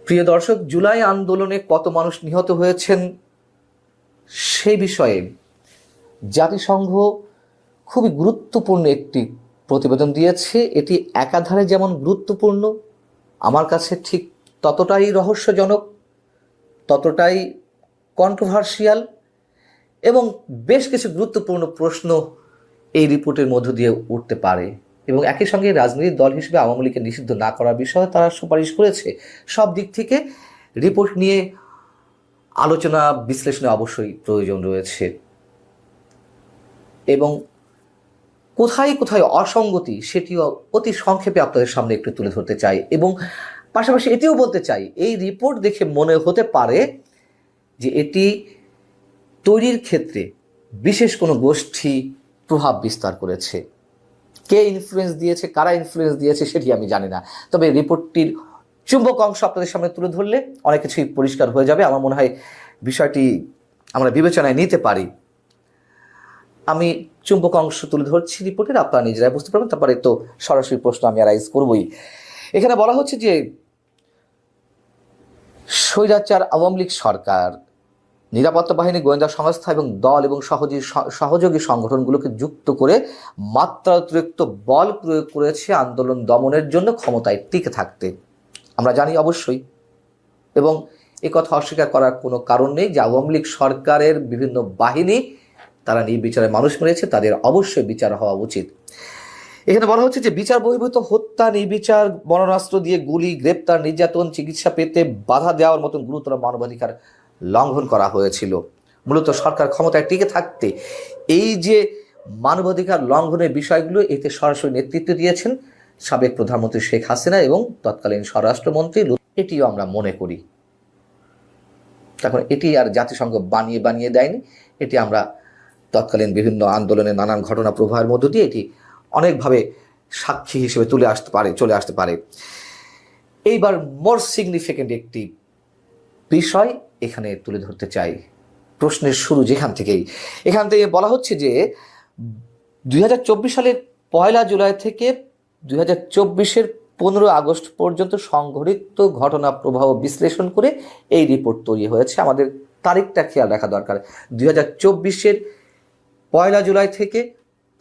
প্রিয় দর্শক, জুলাই আন্দোলনে কত মানুষ নিহত হয়েছেন সেই বিষয়ে জাতিসংঘ খুবই গুরুত্বপূর্ণ একটি প্রতিবেদন দিয়েছে। এটি একাধারে যেমন গুরুত্বপূর্ণ, আমার কাছে ঠিক ততটাই রহস্যজনক, ততটাই কন্ট্রোভার্সিয়াল এবং বেশ কিছু গুরুত্বপূর্ণ প্রশ্ন এই রিপোর্টের মধ্য দিয়ে উঠতে পারে। এবং একই সঙ্গে রাজনৈতিক দল হিসেবে আওয়ামী লীগকে নিষিদ্ধ না করার বিষয়ে তারা সুপারিশ করেছে। সব দিক থেকে রিপোর্ট নিয়ে আলোচনা বিশ্লেষণে অবশ্যই প্রয়োজন রয়েছে এবং কোথায় কোথায় অসঙ্গতি সেটিও অতি সংক্ষেপে আপনাদের সামনে একটু তুলে ধরতে চাই। এবং পাশাপাশি এটিও বলতে চাই, এই রিপোর্ট দেখে মনে হতে পারে যে এটি তৈরির ক্ষেত্রে বিশেষ কোনো গোষ্ঠী প্রভাব বিস্তার করেছে। কে ইনফ্লুয়েন্স দিয়েছে, কারা ইনফ্লুয়েন্স দিয়েছে সেটি আমি জানি না, তবে রিপোর্টটির চুম্বক অংশ আপনাদের সামনে তুলে ধরলে অনেক কিছুই পরিষ্কার হয়ে যাবে। আমার মনে হয় বিষয়টি আমরা বিবেচনায় নিতে পারি। আমি চুম্বক অংশ তুলে ধরছি রিপোর্টের, আপনারা নিজেরাই বুঝতে পারবেন। তারপরে তো সরাসরি প্রশ্ন আমি রাইজ করবই। এখানে বলা হচ্ছে যে স্বৈরাচার আওয়ামী লীগ সরকার নিরাপত্তা বাহিনী, গোয়েন্দা সংস্থা এবং দল এবং সহযোগী সংগঠনগুলোকে যুক্ত করে মাত্রাতিরিক্ত বল প্রয়োগ করেছে আন্দোলন দমনের জন্য ক্ষমতায় টিকে থাকতে। আমরা জানি অবশ্যই, এবং এ কথা অস্বীকার করার কোনো কারণ নেই যে আওয়ামী লীগ সরকারের বিভিন্ন বাহিনী তারা নির্বিচারে মানুষ মেরেছে, তাদের অবশ্যই বিচার হওয়া উচিত। এখানে বলা হচ্ছে যে বিচার বহির্ভূত হত্যা, নির্বিচার বরণাস্ত্র দিয়ে গুলি, গ্রেপ্তার, নির্যাতন, চিকিৎসা পেতে বাধা দেওয়ার মতন গুরুতর মানবাধিকার লঙ্ঘন করা হয়েছিল। মূলত সরকার ক্ষমতায় টিকে থাকতে এই যে মানবাধিকার লঙ্ঘনের বিষয়গুলো, এতে সরাসরি নেতৃত্ব দিয়েছেন সাবেক প্রধানমন্ত্রী শেখ হাসিনা এবং তৎকালীন স্বরাষ্ট্রমন্ত্রী। এটিও আমরা মনে করি। এখন এটি আর জাতিসংঘ বানিয়ে দেয়নি, এটি আমরা তৎকালীন বিভিন্ন আন্দোলনের নানান ঘটনা প্রবাহের মধ্য দিয়ে এটি অনেকভাবে সাক্ষী হিসেবে চলে আসতে পারে। এইবার মোর সিগনিফিকেন্ট একটি বিষয় এখানে তুলে ধরতে চাই। প্রশ্নের শুরু এখান থেকে বলা হচ্ছে যে 2024 সালের 1 জুলাই থেকে 2024 15 আগস্ট পর্যন্ত সংঘটিত ঘটনা প্রবাহ বিশ্লেষণ করে এই রিপোর্ট তৈরি হয়েছে। আমাদের তারিখটা খেয়াল রাখা দরকার। 2024 1 জুলাই থেকে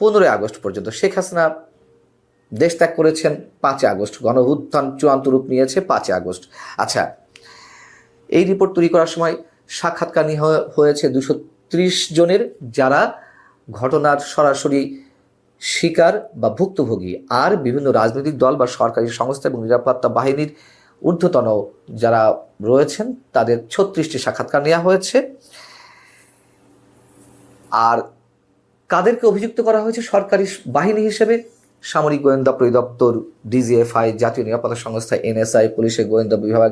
15 আগস্ট পর্যন্ত। শেখ হাসিনা দেশ ত্যাগ করেছেন 5 আগস্ট, গণঅভ্যুত্থান চূড়ান্ত রূপ নিয়েছে 5 আগস্ট। আচ্ছা, এই রিপোর্ট তৈরি করার সময় সাক্ষাৎকার হয়েছে 230 জনের, যারা ঘটনার সরাসরি শিকার বা ভুক্তভোগী, আর বিভিন্ন রাজনৈতিক দল বা সরকারি সংস্থা এবং নিরাপত্তা বাহিনীর ঊর্ধ্বতন যারা রয়েছেন তাদের 36টি সাক্ষাৎকার নেওয়া হয়েছে। আর কাদেরকে অভিযুক্ত করা হয়েছে সরকারি বাহিনী হিসেবে? সামরিক গোয়েন্দা পরিদপ্তর, ডিজিএফআই, জাতীয় নিরাপত্তা সংস্থা এনএসআই, পুলিশের গোয়েন্দা বিভাগ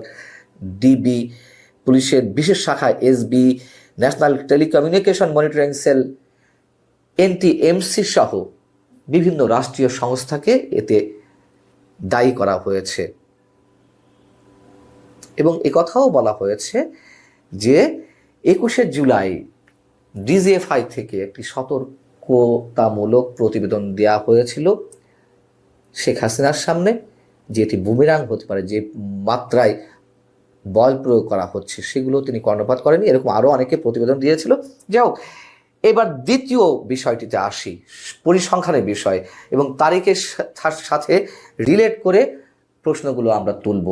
ডিবি, পুলিশের বিশেষ শাখা SB, national telecommunication monitoring cell NTMC সহ বিভিন্ন রাষ্ট্রীয় সংস্থাকে এতে দায়ী করা হয়েছে। এবং একথাও বলা হয়েছে যে 21 জুলাই ডিজিএফআই থেকে একটি সতর্কতামূলক প্রতিবেদন দেওয়া হয়েছিল শেখ হাসিনার সামনে, যে এটি বুমেরাং হতে পারে, যে মাত্রায় বল প্রয়োগ করা হচ্ছে সেগুলো তিনি কর্ণপাত করেনি। এরকম আরও অনেকে প্রতিবেদন দিয়েছিল। যাও, এবার দ্বিতীয় বিষয়টিতে আসি, পরিসংখ্যানের বিষয়, এবং তারিখের সাথে রিলেট করে প্রশ্নগুলো আমরা তুলব।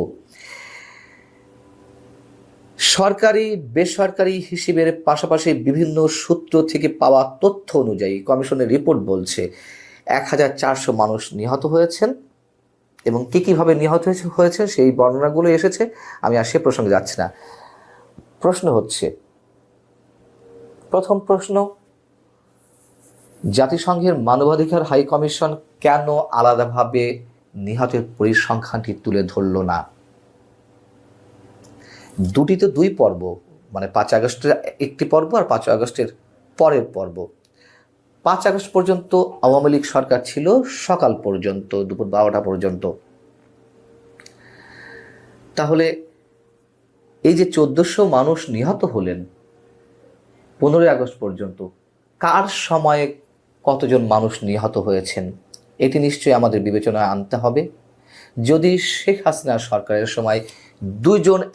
সরকারি বেসরকারি হিসেবের পাশাপাশি বিভিন্ন সূত্র থেকে পাওয়া তথ্য অনুযায়ী কমিশনের রিপোর্ট বলছে 1400 মানুষ নিহত হয়েছেন। এবং কীভাবে নিহত হয়েছে সেই বর্ণনাগুলো এসেছে, আমি আর সে প্রসঙ্গে যাচ্ছি না। প্রশ্ন হচ্ছে, প্রথম প্রশ্ন, জাতিসংঘের মানবাধিকার হাই কমিশন কেন আলাদাভাবে নিহতের পরিসংখ্যানটি তুলে ধরল না? দুটিতে 2 পর্ব, মানে 5 আগস্টের একটি পর্ব আর 5 আগস্টের পরের পর্ব। 5 আগস্ট পর্যন্ত আওয়ামী লীগ সরকার ছিল, সকাল পর্যন্ত, দুপুর 12টা পর্যন্ত। তাহলে এই যে 1400 মানুষ নিহত হলেন 15 আগস্ট পর্যন্ত, কার সময়ে কতজন মানুষ নিহত হয়েছেন এটি নিশ্চয়ই আমাদের বিবেচনায় আনতে হবে। যদি শেখ হাসিনা সরকারের সময়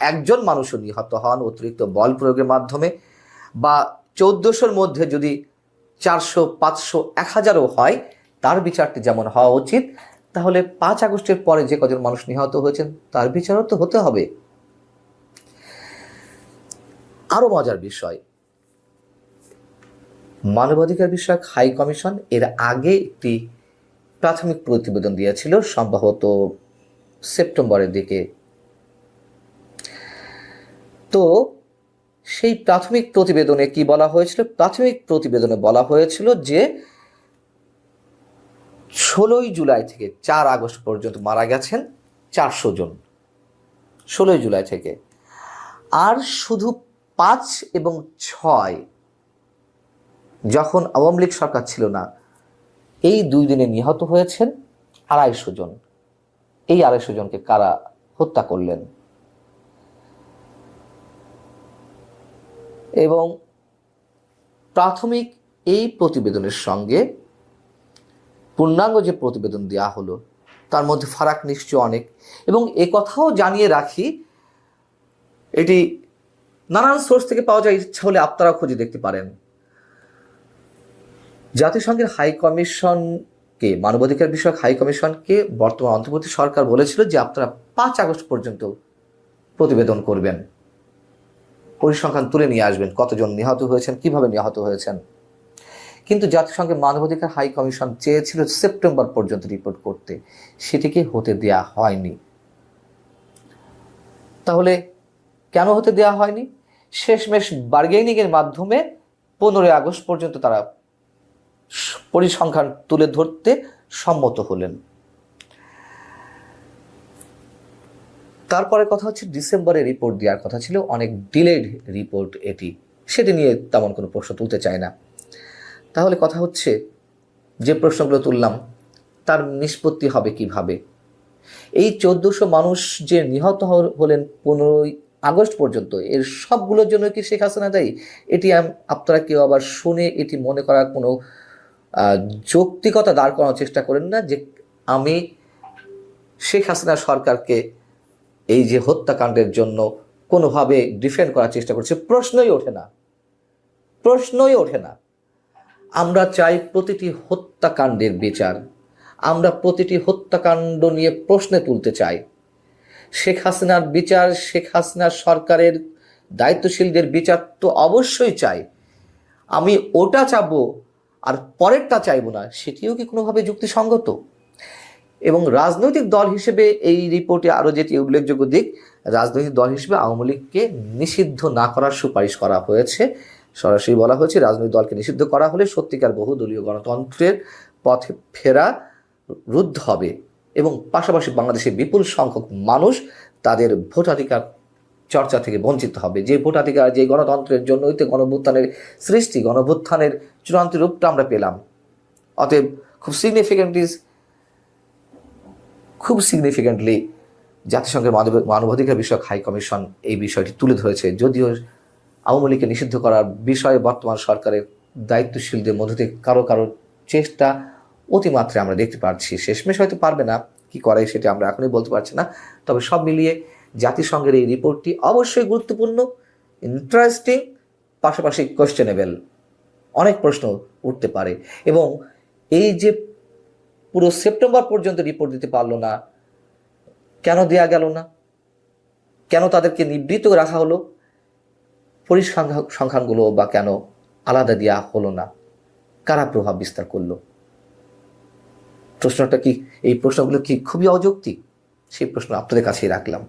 একজন মানুষও নিহত হন অতিরিক্ত বল প্রয়োগের মাধ্যমে, বা 1400-র মধ্যে যদি 400, 500, 1000ও হয়, তার বিচারটি যেমন হওয়া উচিত, তাহলে 5 আগস্টের পরে যে কজন মানুষ নিহত হয়েছেন তার বিচারও তো হতে হবে। আরো মজার বিষয়, মানবাধিকার বিষয়ক হাই কমিশন এর আগে একটি প্রাথমিক প্রতিবেদন দিয়েছিল, সম্ভবত সেপ্টেম্বরের দিকে। তো সেই প্রাথমিক প্রতিবেদনে কি বলা হয়েছিল? প্রাথমিক প্রতিবেদনে বলা হয়েছিল যে 16 জুলাই থেকে 4 আগস্ট পর্যন্ত মারা গেছেন 400 জন, 16 জুলাই থেকে। আর শুধু 5 এবং 6, যখন আওয়ামী লীগ সরকার ছিল না, এই 2 দিনে নিহত হয়েছেন 250 জন। এই 250 জনকে কারা হত্যা করলেন? এবং প্রাথমিক এই প্রতিবেদনের সঙ্গে পূর্ণাঙ্গ যে প্রতিবেদন দেওয়া হলো তার মধ্যে ফারাক নিশ্চয় অনেক। এবং কথাও জানিয়ে রাখি, এটি নানান সোর্স থেকে পাওয়া যায়, ইচ্ছা হলে আপনারা খুঁজে দেখতে পারেন। জাতিসংঘের হাই কমিশনকে, মানবাধিকার বিষয়ক হাই কমিশনকে বর্তমান অন্তর্বর্তী সরকার বলেছিল যে আপনারা 5 আগস্ট পর্যন্ত প্রতিবেদন করবেন, পরিসংখ্যান তুলে নিয়ে আসবেন, কতজন নিহত হয়েছেন, কিভাবে নিহত হয়েছেন। কিন্তু জাতিসংঘের মানবাধিকার হাই কমিশন চেয়েছিল সেপ্টেম্বর পর্যন্ত রিপোর্ট করতে, সেটিকে হতে দেয়া হয়নি। তাহলে কেন হতে দেয়া হয়নি? শেষমেশ বার্গেনিং এর মাধ্যমে 15 আগস্ট পর্যন্ত তারা পরিসংখ্যান তুলে ধরতে সম্মত হলেন। তারপরে কথা হচ্ছে, ডিসেম্বরে রিপোর্ট দেওয়ার কথা ছিল, অনেক ডিলেড রিপোর্ট এটি, সেটি নিয়ে তেমন কোনো প্রশ্ন তুলতে চায় না। তাহলে কথা হচ্ছে, যে প্রশ্নগুলো তুললাম তার নিষ্পত্তি হবে কিভাবে? এই 1400 মানুষ যে নিহত হলেন 15 আগস্ট পর্যন্ত, এর সবগুলোর জন্য কি শেখ হাসিনা দায়ী? এটি আপনারা কেউ আবার শুনে এটি মনে করার কোনো যৌক্তিকতা দাঁড় করানোর চেষ্টা করেন না যে আমি শেখ হাসিনা সরকারকে এই যে হত্যাকাণ্ডের জন্য কোনোভাবে ডিফেন্ড করার চেষ্টা করছে। প্রশ্নই ওঠে না, প্রশ্নই ওঠে না। আমরা চাই প্রতিটি হত্যাকাণ্ডের বিচার, আমরা প্রতিটি হত্যাকাণ্ড নিয়ে প্রশ্নে তুলতে চাই। শেখ হাসিনার বিচার, শেখ হাসিনার সরকারের দায়িত্বশীলদের বিচার তো অবশ্যই চাই। আমি ওটা চাবো আর পরেরটা চাইবো না, সেটিও কি কোনোভাবে যুক্তিসঙ্গত? এবং রাজনৈতিক দল হিসেবে এই রিপোর্টে আরও যেটি উল্লেখযোগ্য দিক, রাজনৈতিক দল হিসেবে আওয়ামী লীগকে নিষিদ্ধ না করার সুপারিশ করা হয়েছে। সরাসরি বলা হয়েছে, রাজনৈতিক দলকে নিষিদ্ধ করা হলে সত্যিকার বহুদলীয় গণতন্ত্রের পথে ফেরা রুদ্ধ হবে এবং পাশাপাশি বাংলাদেশের বিপুল সংখ্যক মানুষ তাদের ভোটাধিকার চর্চা থেকে বঞ্চিত হবে। যে ভোটাধিকার, যে গণতন্ত্রের জন্য গণঅভ্যুত্থানের সৃষ্টি, গণঅভ্যুত্থানের চূড়ান্ত রূপটা আমরা পেলাম। অতএব খুব সিগনিফিকেন্টলি জাতিসংঘের মানবাধিকার বিষয়ক হাই কমিশন এই বিষয়টি তুলে ধরেছে। যদিও আওয়ামী লীগকে নিষিদ্ধ করার বিষয়ে বর্তমান সরকারের দায়িত্বশীলদের মধ্যে থেকে কারো চেষ্টা অতিমাত্রায় আমরা দেখতে পাচ্ছি। শেষমেশ হয়তো পারবে না, কি করে সেটা আমরা এখনই বলতে পারছি না। তবে সব মিলিয়ে জাতিসংঘের এই রিপোর্টটি অবশ্যই গুরুত্বপূর্ণ, ইন্টারেস্টিং, পাশাপাশি কোয়েশ্চেনেবল। অনেক প্রশ্ন উঠতে পারে। এবং এই যে পুরো সেপ্টেম্বর পর্যন্ত রিপোর্ট দিতে পারলো না, কেন দেয়া গেল না? কেন তাদেরকে নিবৃত রাখা হলো? পরিসংখ্যানগুলো বা কেন আলাদা দেওয়া হলো না? কারা প্রভাব বিস্তার করলো? এই প্রশ্নগুলো কি খুবই অযৌক্তিক? সেই প্রশ্ন আপনাদের কাছেই রাখলাম।